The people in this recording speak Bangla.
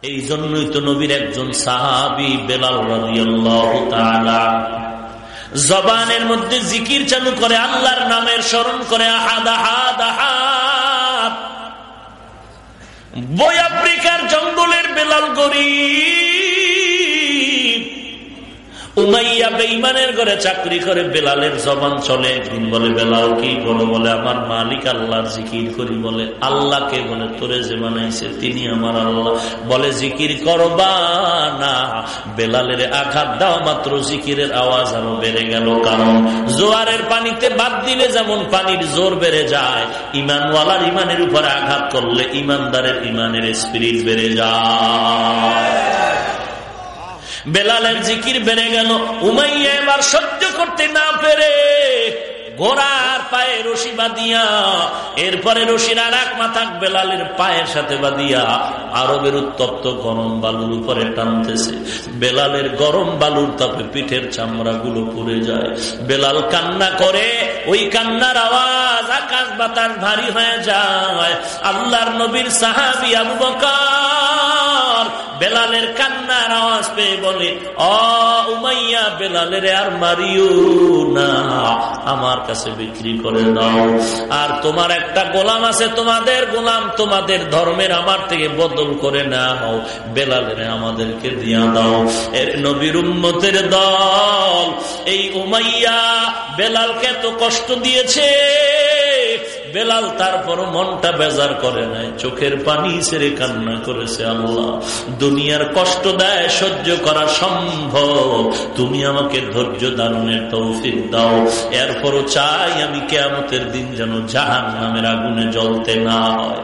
এই জন্যই তো নবীর একজন সাহাবী বেলাল রাদিয়াল্লাহু তাআলা জবানের মধ্যে জিকির চালু করে, আল্লাহর নামের স্মরণ করে, আহাদ আহাদ আহাদ। বই আফ্রিকার জঙ্গলের বেলাল গরীব, উমাইয়া বেঈমানের ঘরে চাকরি করে, বেলালের জবান চলে। একদিন বলে, বেলাল কি বলো? বলে, আমার মালিক আল্লাহর জিকির করি। বলে, আল্লাহকে? বলে, তোরে যে বানাইছে তিনি আমার আল্লাহ। বলে, জিকির করবা না? বেলালের আঘাত দাও মাত্র জিকিরের আওয়াজ আরো বেড়ে গেল। কারণ জোয়ারের পানিতে বাদ দিলে যেমন পানির জোর বেড়ে যায়, ইমানওয়ালার ইমানের উপরে আঘাত করলে ইমানদারের ইমানের স্পিরিট বেড়ে যায়। বেলালের জিকির বেড়ে গেল। উমাইয়া এবার সহ্য করতে না পেরে ঘোড়ার পায়ে রশি বাঁধিয়া, এরপরে রশির আর এক মাথা বেলালের পায়ের সাথে বাঁধিয়া আরবের উত্তপ্ত গরম বালুর উপরে টানতেছে। বেলালের গরম বালুর তাপে পিঠের চামড়া গুলো পুড়ে যায়। বেলাল কান্না করে, ওই কান্নার আওয়াজ আকাশ বাতাস ভারী হয়ে যায়। আল্লাহর নবীর সাহাবী আবু বকর বেলালের কান্নার আওয়াজ পেয়ে বলে, ও উমাইয়া, বেলালের আর মারিও না, আমার কাছে বিক্রি করে দাও। আর তোমার একটা গোলাম আছে, তোমাদের গোলাম, তোমাদের ধর্মের আমার থেকে বদল করে নাও, বেলালের আমাদেরকে দিয়া দাও। এর নবীর উম্মতের দল এই উমাইয়া বেলালকে তো কষ্ট দিয়েছে, বেলাল তারপর মনটা বেজার করে নাই, চোখের পানি ছেড়ে কান্না করেছে, আল্লাহ দুনিয়ার কষ্ট দেয় সহ্য করা সম্ভব, তুমি আমাকে ধৈর্য ধারণের তৌফিক দাও। এরপরও চাই আমি কিয়ামতের দিন যেন জাহান্নামের আগুনে জ্বলতে না হয়।